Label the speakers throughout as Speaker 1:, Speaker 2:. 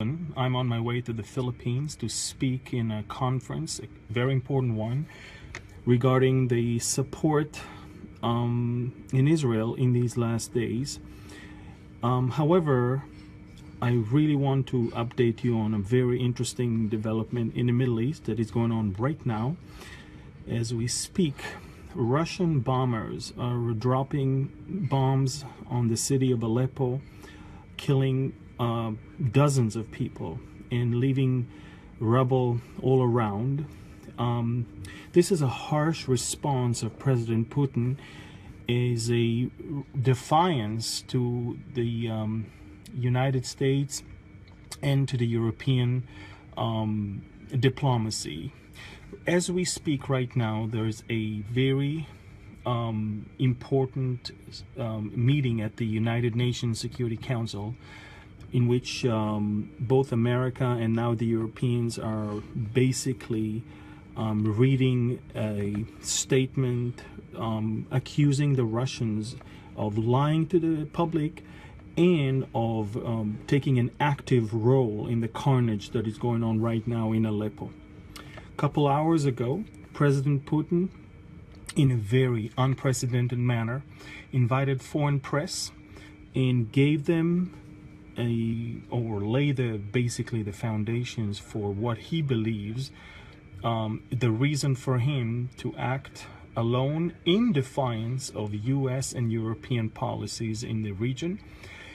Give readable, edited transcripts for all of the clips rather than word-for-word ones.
Speaker 1: I'm on my way to the Philippines to speak in a conference, a very important one, regarding the support in Israel in these last days. However, I really want to update you on a very interesting development in the Middle East that is going on right now. As we speak, Russian bombers are dropping bombs on the city of Aleppo, killing dozens of people and leaving rubble all around. This is a harsh response of President Putin, is a defiance to the United States and to the European diplomacy. As we speak right now, there's a very important meeting at the United Nations Security Council, in which both America and now the Europeans are basically reading a statement accusing the Russians of lying to the public and of taking an active role in the carnage that is going on right now in Aleppo. A couple hours ago, President Putin, in a very unprecedented manner, invited foreign press and gave them basically the foundations for what he believes the reason for him to act alone in defiance of US and European policies in the region.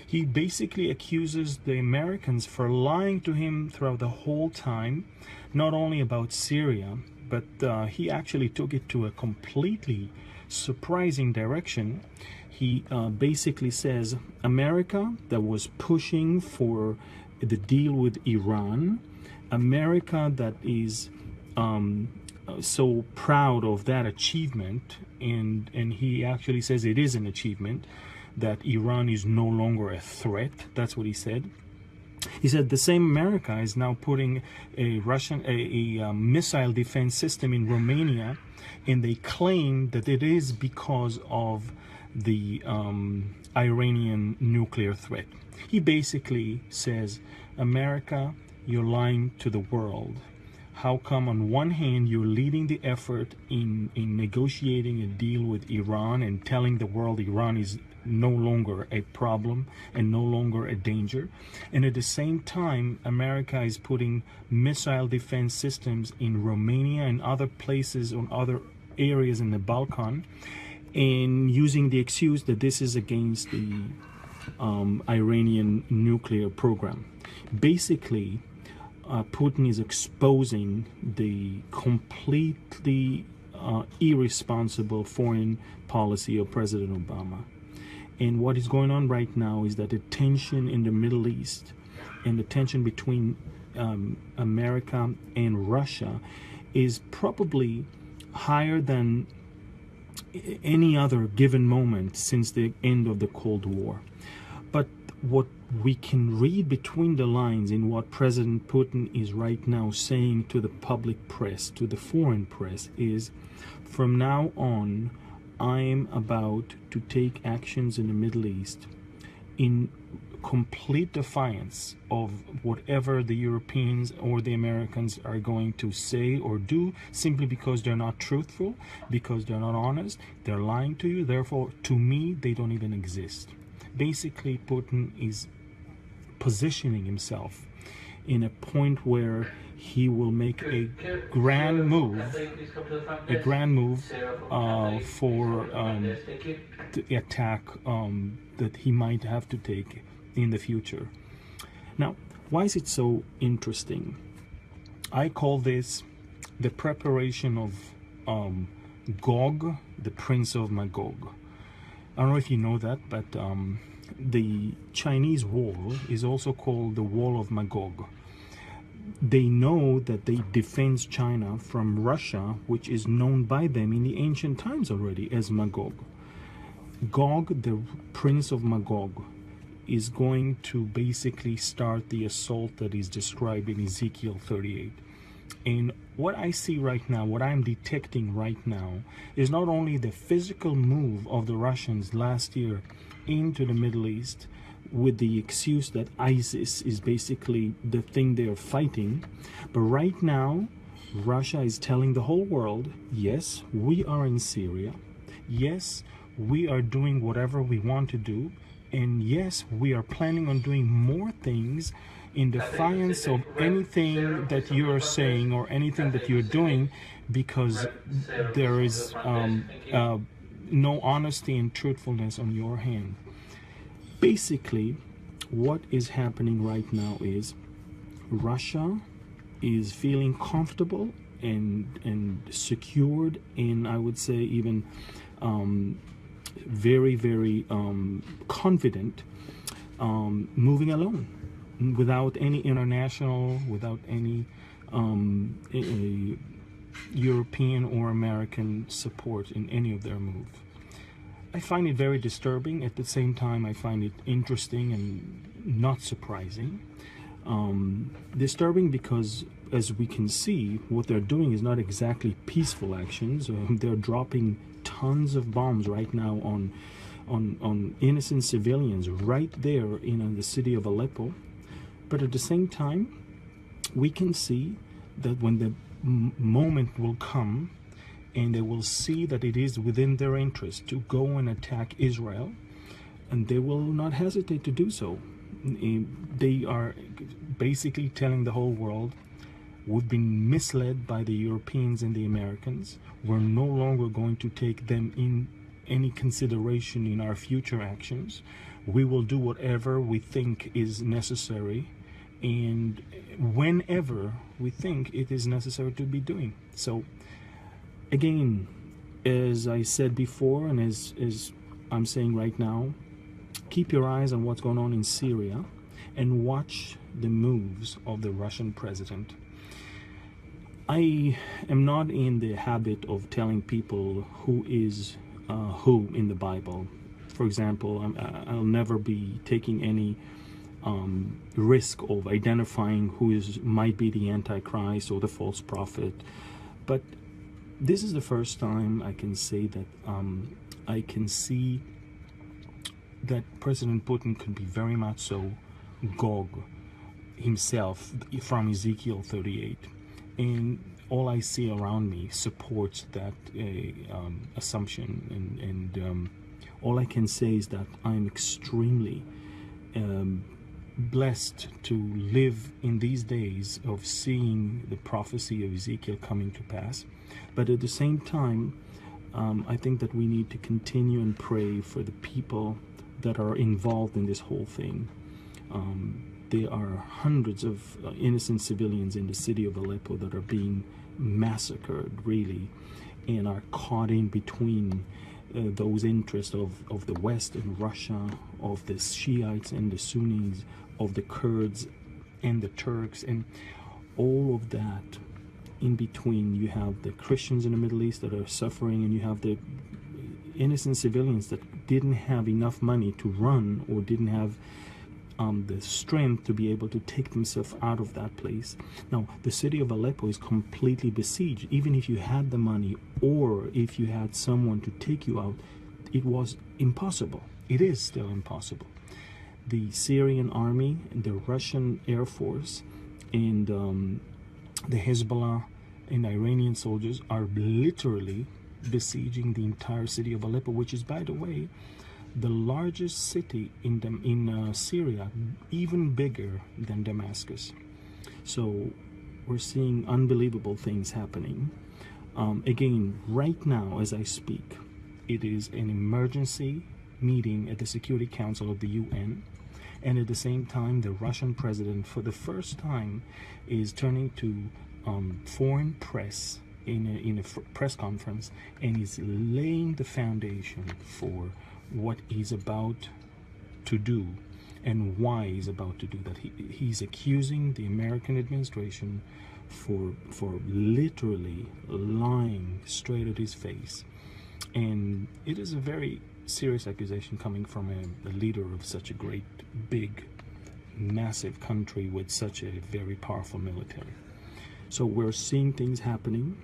Speaker 1: He basically accuses the Americans for lying to him throughout the whole time, not only about Syria, but he actually took it to a completely surprising direction. He basically says America, that was pushing for the deal with Iran, America that is so proud of that achievement, and he actually says it is an achievement, that Iran is no longer a threat. That's what he said. He said the same America is now putting a missile defense system in Romania, and they claim that it is because of the Iranian nuclear threat. He basically says, America, you're lying to the world. How come on one hand you're leading the effort in negotiating a deal with Iran and telling the world Iran is no longer a problem and no longer a danger, and at the same time America is putting missile defense systems in Romania and other places or other areas in the Balkan, and using the excuse that this is against the Iranian nuclear program. Basically, Putin is exposing the completely irresponsible foreign policy of President Obama. And what is going on right now is that the tension in the Middle East and the tension between America and Russia is probably higher than any other given moment since the end of the Cold War. But what we can read between the lines in what President Putin is right now saying to the public press, to the foreign press, is from now on, I am about to take actions in the Middle East in complete defiance of whatever the Europeans or the Americans are going to say or do, simply because they're not truthful, because they're not honest, they're lying to you, therefore to me they don't even exist. Basically, Putin is positioning himself in a point where he will make a grand move for the attack that he might have to take in the future. Now, why is it so interesting? I call this the preparation of Gog, the Prince of Magog. I don't know if you know that, but the Chinese wall is also called the Wall of Magog. They know that they defend China from Russia, which is known by them in the ancient times already as Magog. Gog, the Prince of Magog, is going to basically start the assault that is described in Ezekiel 38. And what I see right now, what I'm detecting right now, is not only the physical move of the Russians last year into the Middle East with the excuse that ISIS is basically the thing they are fighting. But right now, Russia is telling the whole world, yes, we are in Syria. Yes, we are doing whatever we want to do. And yes, we are planning on doing more things in defiance of anything that you are saying or anything that you're doing, because there is no honesty and truthfulness on your hand. Basically, what is happening right now is Russia is feeling comfortable and secured, and I would say even very, very confident, moving alone without any international, without any European or American support in any of their move. I find it very disturbing. At the same time, I find it interesting and not surprising. Disturbing because, as we can see, what they're doing is not exactly peaceful actions. They're dropping tons of bombs right now on innocent civilians right there in the city of Aleppo. But at the same time, we can see that when the moment will come and they will see that it is within their interest to go and attack Israel, and they will not hesitate to do so. They are basically telling the whole world, we've been misled by the Europeans and the Americans. We're no longer going to take them in any consideration in our future actions. We will do whatever we think is necessary and whenever we think it is necessary to be doing. So again, as I said before, and as I'm saying right now, keep your eyes on what's going on in Syria and watch the moves of the Russian president. I am not in the habit of telling people who is who in the Bible. For example, I'll never be taking any risk of identifying who might be the Antichrist or the false prophet. But this is the first time I can say that I can see that President Putin could be very much so Gog himself from Ezekiel 38. And all I see around me supports that assumption. And all I can say is that I'm extremely blessed to live in these days of seeing the prophecy of Ezekiel coming to pass. But at the same time, I think that we need to continue and pray for the people that are involved in this whole thing. There are hundreds of innocent civilians in the city of Aleppo that are being massacred, really, and are caught in between those interests of the West and Russia, of the Shiites and the Sunnis, of the Kurds and the Turks, and all of that. In between, you have the Christians in the Middle East that are suffering, and you have the innocent civilians that didn't have enough money to run or didn't have the strength to be able to take themselves out of that place. Now, the city of Aleppo is completely besieged. Even if you had the money or if you had someone to take you out, it was impossible. It is still impossible. The Syrian army, the Russian Air Force, and the Hezbollah and Iranian soldiers are literally besieging the entire city of Aleppo, which is, by the way, the largest city in Syria, even bigger than Damascus. So we're seeing unbelievable things happening. Again, right now as I speak, it is an emergency meeting at the Security Council of the UN, and at the same time the Russian president for the first time is turning to foreign press in a press conference, and is laying the foundation for what he's about to do and why he's about to do that. He's accusing the American administration for literally lying straight at his face, and it is a very serious accusation coming from a leader of such a great, big, massive country with such a very powerful military. So we're seeing things happening.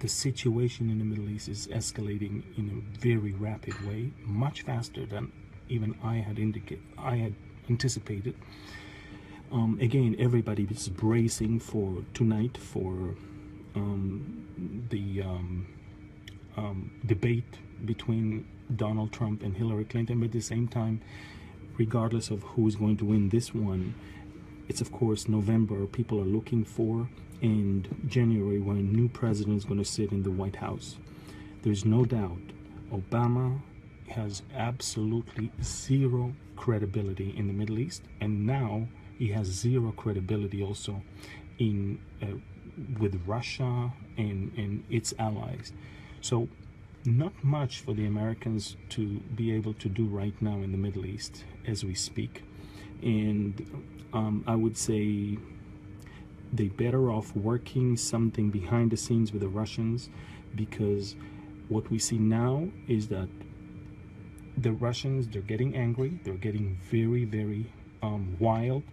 Speaker 1: the situation in the Middle East is escalating in a very rapid way, much faster than even I had anticipated. Again, everybody is bracing for tonight for the debate between Donald Trump and Hillary Clinton, but at the same time, regardless of who is going to win this one, it's of course November people are looking for, and January when a new president is going to sit in the White House. There's no doubt Obama has absolutely zero credibility in the Middle East, and now he has zero credibility also in with Russia and its allies. So not much for the Americans to be able to do right now in the Middle East as we speak. And I would say they better off working something behind the scenes with the Russians, because what we see now is that the Russians, they're getting angry, they're getting very, very wild,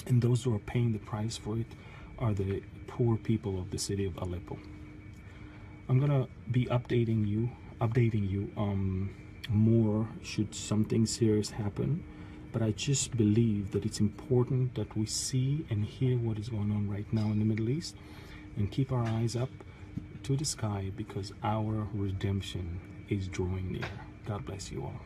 Speaker 1: and those who are paying the price for it are the poor people of the city of Aleppo. I'm gonna be updating you more should something serious happen, but I just believe that it's important that we see and hear what is going on right now in the Middle East and keep our eyes up to the sky, because our redemption is drawing near. God bless you all.